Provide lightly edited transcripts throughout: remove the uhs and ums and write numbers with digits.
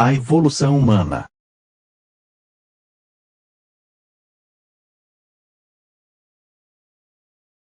A evolução humana.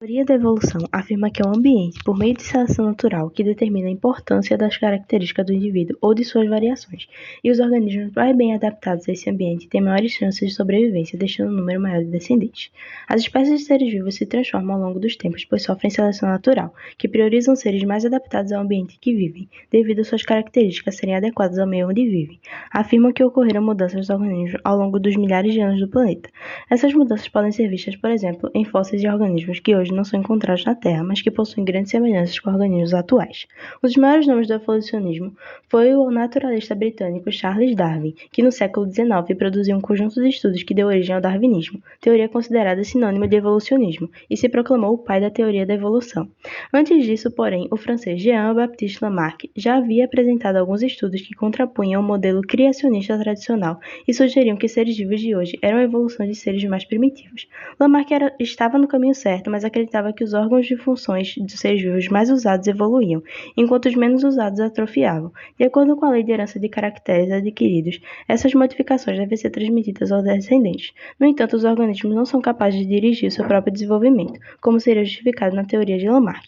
A teoria da evolução afirma que é o ambiente, por meio de seleção natural, que determina a importância das características do indivíduo ou de suas variações, e os organismos mais bem adaptados a esse ambiente têm maiores chances de sobrevivência, deixando um número maior de descendentes. As espécies de seres vivos se transformam ao longo dos tempos, pois sofrem seleção natural, que priorizam seres mais adaptados ao ambiente que vivem, devido a suas características serem adequadas ao meio onde vivem. Afirmam que ocorreram mudanças dos organismos ao longo dos milhares de anos do planeta. Essas mudanças podem ser vistas, por exemplo, em fósseis de organismos que hoje não são encontrados na Terra, mas que possuem grandes semelhanças com organismos atuais. Um dos maiores nomes do evolucionismo foi o naturalista britânico Charles Darwin, que no século XIX produziu um conjunto de estudos que deu origem ao darwinismo, teoria considerada sinônimo de evolucionismo, e se proclamou o pai da teoria da evolução. Antes disso, porém, o francês Jean-Baptiste Lamarck já havia apresentado alguns estudos que contrapunham o modelo criacionista tradicional e sugeriam que seres vivos de hoje eram a evolução de seres mais primitivos. Lamarck estava no caminho certo, mas acreditava que os órgãos de funções dos seres vivos mais usados evoluíam, enquanto os menos usados atrofiavam. De acordo com a lei de herança de caracteres adquiridos, essas modificações devem ser transmitidas aos descendentes. No entanto, os organismos não são capazes de dirigir o seu próprio desenvolvimento, como seria justificado na teoria de Lamarck.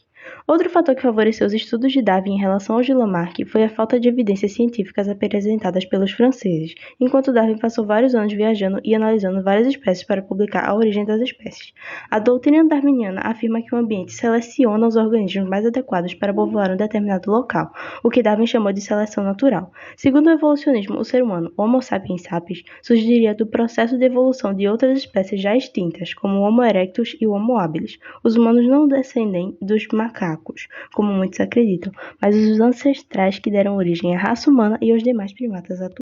Outro fator que favoreceu os estudos de Darwin em relação aos de Lamarck foi a falta de evidências científicas apresentadas pelos franceses, enquanto Darwin passou vários anos viajando e analisando várias espécies para publicar a origem das espécies. A doutrina darwiniana afirma que o ambiente seleciona os organismos mais adequados para povoar um determinado local, o que Darwin chamou de seleção natural. Segundo o evolucionismo, o ser humano, Homo sapiens sapiens, surgiria do processo de evolução de outras espécies já extintas, como o Homo erectus e o Homo habilis. Os humanos não descendem dos macacos, como muitos acreditam, mas os ancestrais que deram origem à raça humana e aos demais primatas atuais.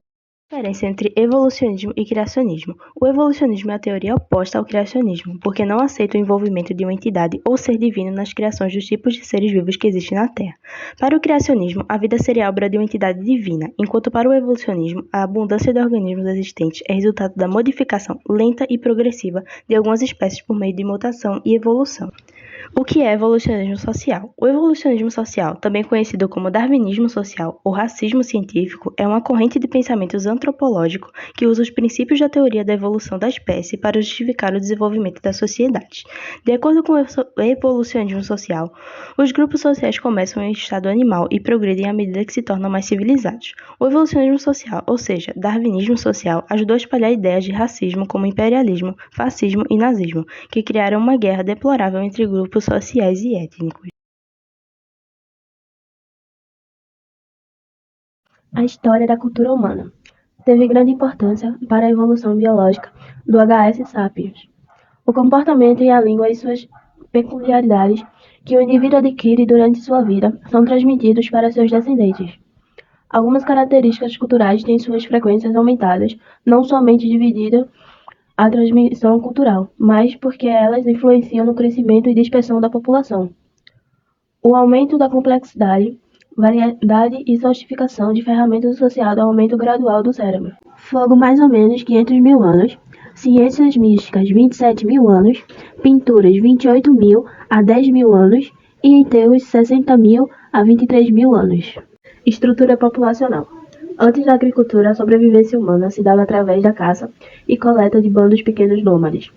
A diferença entre evolucionismo e criacionismo. O evolucionismo é a teoria oposta ao criacionismo, porque não aceita o envolvimento de uma entidade ou ser divino nas criações dos tipos de seres vivos que existem na Terra. Para o criacionismo, a vida seria obra de uma entidade divina, enquanto para o evolucionismo, a abundância de organismos existentes é resultado da modificação lenta e progressiva de algumas espécies por meio de mutação e evolução. O que é evolucionismo social? O evolucionismo social, também conhecido como darwinismo social ou racismo científico, é uma corrente de pensamentos antropológico que usa os princípios da teoria da evolução da espécie para justificar o desenvolvimento das sociedades. De acordo com o evolucionismo social, os grupos sociais começam em estado animal e progredem à medida que se tornam mais civilizados. O evolucionismo social, ou seja, darwinismo social, ajudou a espalhar ideias de racismo como imperialismo, fascismo e nazismo, que criaram uma guerra deplorável entre grupos sociais e étnicos. A história da cultura humana teve grande importância para a evolução biológica do H.S. sapiens. O comportamento e a língua e suas peculiaridades que o indivíduo adquire durante sua vida são transmitidos para seus descendentes. Algumas características culturais têm suas frequências aumentadas, não somente devido à transmissão cultural, mas porque elas influenciam no crescimento e dispersão da população. O aumento da complexidade, variedade e sofisticação de ferramentas associado ao aumento gradual do cérebro. Fogo mais ou menos 500 mil anos, ciências místicas 27 mil anos, pinturas 28 mil a 10 mil anos e enterros 60 mil a 23 mil anos. Estrutura populacional. Antes da agricultura, a sobrevivência humana se dava através da caça e coleta de bandos pequenos nômades.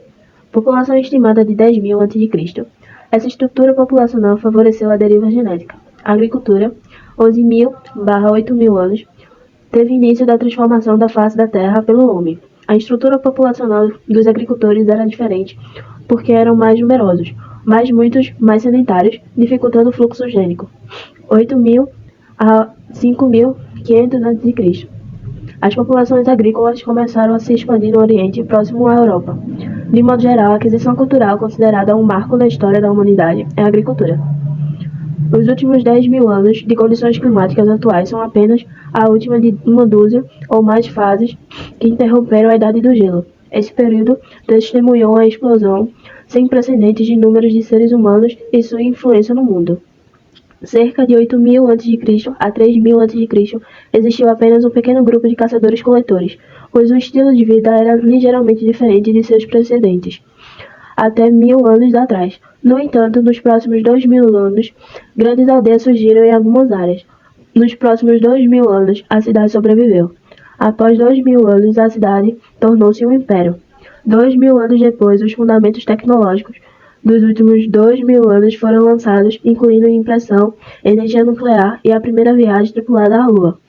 População estimada de 10 mil a.C. Essa estrutura populacional favoreceu a deriva genética. A agricultura, 11 mil / 8 mil anos, teve início da transformação da face da terra pelo homem. A estrutura populacional dos agricultores era diferente, porque eram mais numerosos, mas muitos mais sedentários, dificultando o fluxo gênico. 8 mil a 5.500 a.C. As populações agrícolas começaram a se expandir no Oriente próximo à Europa. De modo geral, a aquisição cultural considerada um marco na história da humanidade é a agricultura. Os últimos 10 mil anos de condições climáticas atuais são apenas a última de uma dúzia ou mais fases que interromperam a Idade do Gelo. Esse período testemunhou a explosão sem precedentes de números de seres humanos e sua influência no mundo. Cerca de 8 mil a.C. a 3 mil a.C. existiu apenas um pequeno grupo de caçadores-coletores, pois o estilo de vida era ligeiramente diferente de seus precedentes, até 1000 anos atrás. No entanto, nos próximos 2000 anos, grandes aldeias surgiram em algumas áreas. Nos próximos 2000 anos, a cidade sobreviveu. Após 2000 anos, a cidade tornou-se um império. 2000 anos depois, os fundamentos tecnológicos dos últimos 2000 anos foram lançados, incluindo impressão, energia nuclear e a primeira viagem tripulada à Lua.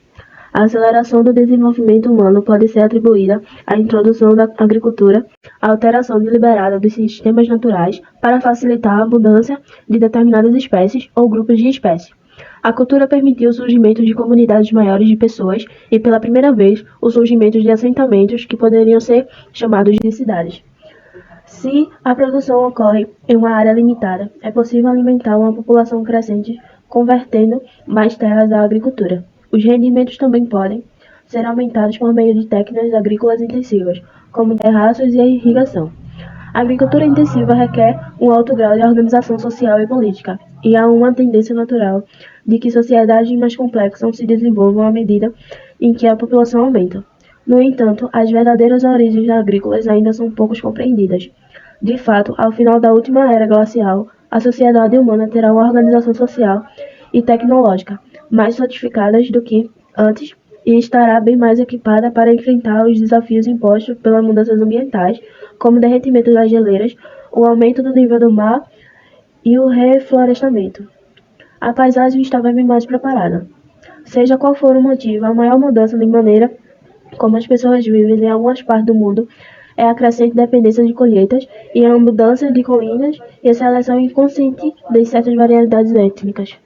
A aceleração do desenvolvimento humano pode ser atribuída à introdução da agricultura, à alteração deliberada dos sistemas naturais para facilitar a mudança de determinadas espécies ou grupos de espécies. A cultura permitiu o surgimento de comunidades maiores de pessoas e, pela primeira vez, o surgimento de assentamentos que poderiam ser chamados de cidades. Se a produção ocorre em uma área limitada, é possível alimentar uma população crescente convertendo mais terras à agricultura. Os rendimentos também podem ser aumentados por meio de técnicas agrícolas intensivas, como terraços e a irrigação. A agricultura intensiva requer um alto grau de organização social e política, e há uma tendência natural de que sociedades mais complexas se desenvolvam à medida em que a população aumenta. No entanto, as verdadeiras origens agrícolas ainda são pouco compreendidas. De fato, ao final da última era glacial, a sociedade humana terá uma organização social e tecnológica mais sofisticadas do que antes e estará bem mais equipada para enfrentar os desafios impostos pelas mudanças ambientais, como o derretimento das geleiras, o aumento do nível do mar e o reflorestamento. A paisagem estava bem mais preparada. Seja qual for o motivo, a maior mudança de maneira como as pessoas vivem em algumas partes do mundo é a crescente dependência de colheitas e a mudança de colinas e a seleção inconsciente de certas variedades étnicas.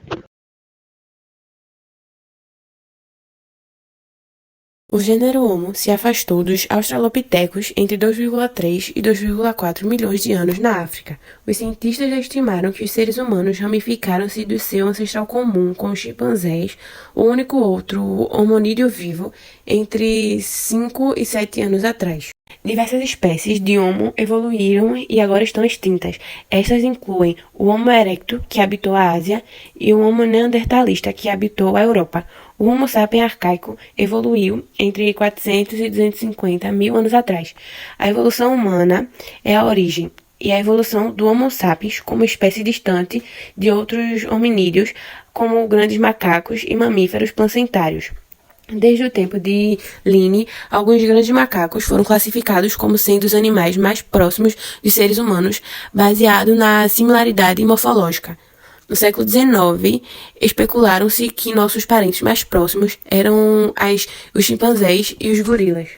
O gênero Homo se afastou dos australopitecos entre 2,3 e 2,4 milhões de anos na África. Os cientistas já estimaram que os seres humanos ramificaram-se do seu ancestral comum com os chimpanzés, o único outro hominídeo vivo, entre 5 e 7 anos atrás. Diversas espécies de Homo evoluíram e agora estão extintas. Estas incluem o Homo erectus, que habitou a Ásia, e o Homo neandertalista, que habitou a Europa. O Homo sapiens arcaico evoluiu entre 400 e 250 mil anos atrás. A evolução humana é a origem, e a evolução do Homo sapiens como espécie distante de outros hominídeos, como grandes macacos e mamíferos placentários. Desde o tempo de Linne, alguns grandes macacos foram classificados como sendo os animais mais próximos dos seres humanos, baseado na similaridade morfológica. No século XIX, especularam-se que nossos parentes mais próximos eram os chimpanzés e os gorilas.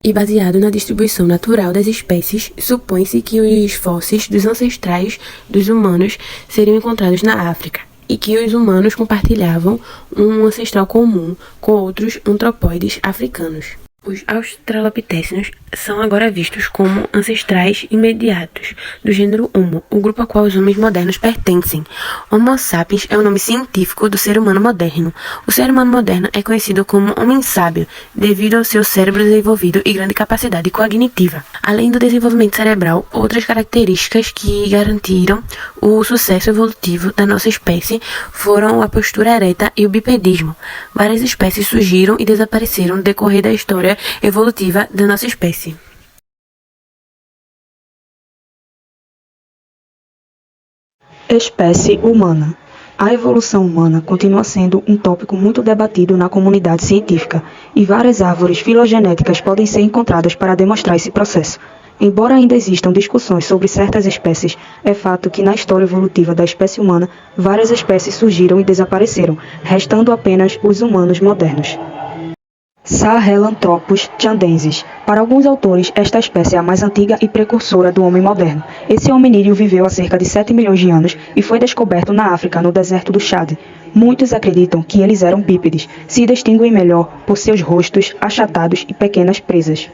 E baseado na distribuição natural das espécies, supõe-se que os fósseis dos ancestrais dos humanos seriam encontrados na África, e que os humanos compartilhavam um ancestral comum com outros antropóides africanos. Os australopitecos são agora vistos como ancestrais imediatos do gênero Homo, o grupo a qual os homens modernos pertencem. Homo sapiens é o nome científico do ser humano moderno. O ser humano moderno é conhecido como homem sábio, devido ao seu cérebro desenvolvido e grande capacidade cognitiva. Além do desenvolvimento cerebral, outras características que garantiram o sucesso evolutivo da nossa espécie foram a postura ereta e o bipedismo. Várias espécies surgiram e desapareceram no decorrer da história evolutiva da nossa espécie. Espécie humana. A evolução humana continua sendo um tópico muito debatido na comunidade científica, e várias árvores filogenéticas podem ser encontradas para demonstrar esse processo. Embora ainda existam discussões sobre certas espécies, é fato que na história evolutiva da espécie humana, várias espécies surgiram e desapareceram, restando apenas os humanos modernos. Sahelanthropus chandensis. Para alguns autores, esta espécie é a mais antiga e precursora do homem moderno. Esse hominídeo viveu há cerca de 7 milhões de anos e foi descoberto na África, no deserto do Chad. Muitos acreditam que eles eram bípedes, se distinguem melhor por seus rostos achatados e pequenas presas.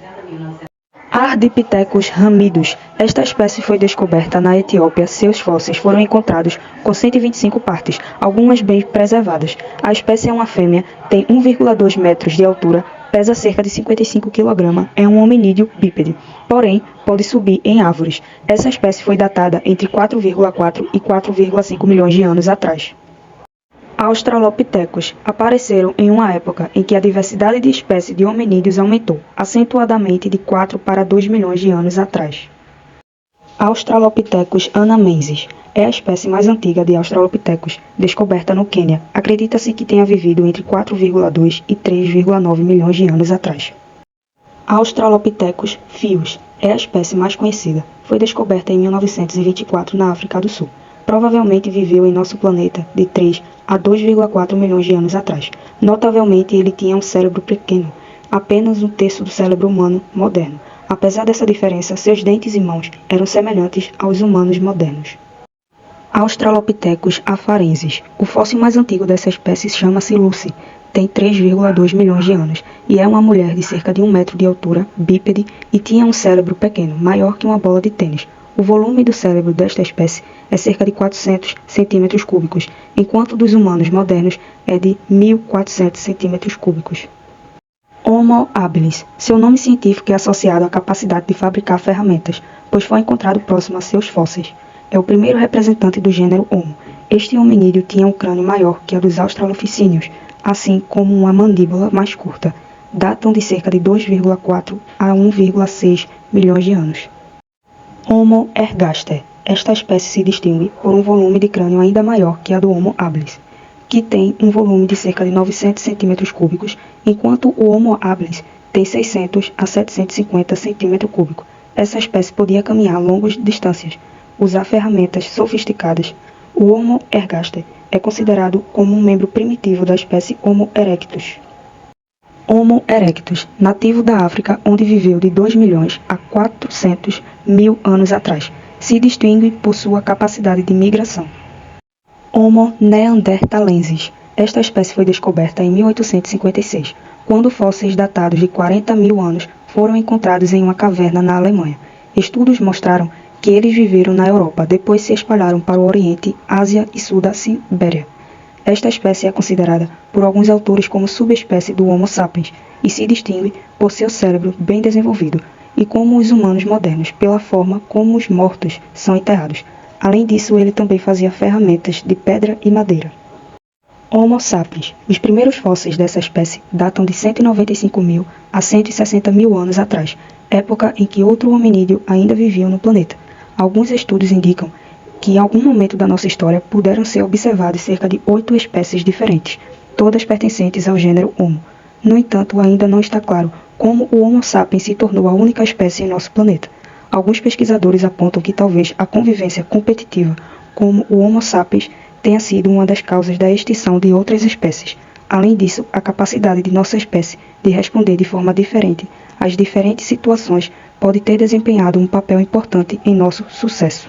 Ardipithecus ramidus. Esta espécie foi descoberta na Etiópia. Seus fósseis foram encontrados com 125 partes, algumas bem preservadas. A espécie é uma fêmea, tem 1,2 metros de altura, pesa cerca de 55 kg, é um hominídeo bípede, porém pode subir em árvores. Essa espécie foi datada entre 4,4 e 4,5 milhões de anos atrás. Australopithecus apareceram em uma época em que a diversidade de espécies de hominídeos aumentou, acentuadamente de 4 para 2 milhões de anos atrás. Australopithecus anamensis é a espécie mais antiga de Australopithecus descoberta no Quênia. Acredita-se que tenha vivido entre 4,2 e 3,9 milhões de anos atrás. Australopithecus fius é a espécie mais conhecida. Foi descoberta em 1924 na África do Sul. Provavelmente viveu em nosso planeta de 3 a 2,4 milhões de anos atrás. Notavelmente, ele tinha um cérebro pequeno, apenas um terço do cérebro humano moderno. Apesar dessa diferença, seus dentes e mãos eram semelhantes aos humanos modernos. Australopithecus afarensis. O fóssil mais antigo dessa espécie chama-se Lucy. Tem 3,2 milhões de anos e é uma mulher de cerca de 1 metro de altura, bípede, e tinha um cérebro pequeno, maior que uma bola de tênis. O volume do cérebro desta espécie é cerca de 400 centímetros cúbicos, enquanto o dos humanos modernos é de 1.400 centímetros cúbicos. Homo habilis. Seu nome científico é associado à capacidade de fabricar ferramentas, pois foi encontrado próximo a seus fósseis. É o primeiro representante do gênero Homo. Este hominídeo tinha um crânio maior que a dos australoficínios, assim como uma mandíbula mais curta. Datam de cerca de 2,4 a 1,6 milhões de anos. Homo ergaster. Esta espécie se distingue por um volume de crânio ainda maior que a do Homo habilis, que tem um volume de cerca de 900 centímetros cúbicos, enquanto o Homo habilis tem 600 a 750 centímetros cúbicos. Essa espécie podia caminhar longas distâncias, usar ferramentas sofisticadas. O Homo ergaster é considerado como um membro primitivo da espécie Homo erectus. Homo erectus, nativo da África, onde viveu de 2 milhões a 400 mil anos atrás, se distingue por sua capacidade de migração. Homo neanderthalensis. Esta espécie foi descoberta em 1856, quando fósseis datados de 40 mil anos foram encontrados em uma caverna na Alemanha. Estudos mostraram que eles viveram na Europa, depois se espalharam para o Oriente, Ásia e sul da Sibéria. Esta espécie é considerada por alguns autores como subespécie do Homo sapiens e se distingue por seu cérebro bem desenvolvido e como os humanos modernos, pela forma como os mortos são enterrados. Além disso, ele também fazia ferramentas de pedra e madeira. Homo sapiens. Os primeiros fósseis dessa espécie datam de 195 mil a 160 mil anos atrás, época em que outro hominídeo ainda vivia no planeta. Alguns estudos indicam que em algum momento da nossa história puderam ser observadas cerca de 8 espécies diferentes, todas pertencentes ao gênero Homo. No entanto, ainda não está claro como o Homo sapiens se tornou a única espécie em nosso planeta. Alguns pesquisadores apontam que talvez a convivência competitiva como o Homo sapiens tenha sido uma das causas da extinção de outras espécies. Além disso, a capacidade de nossa espécie de responder de forma diferente às diferentes situações pode ter desempenhado um papel importante em nosso sucesso.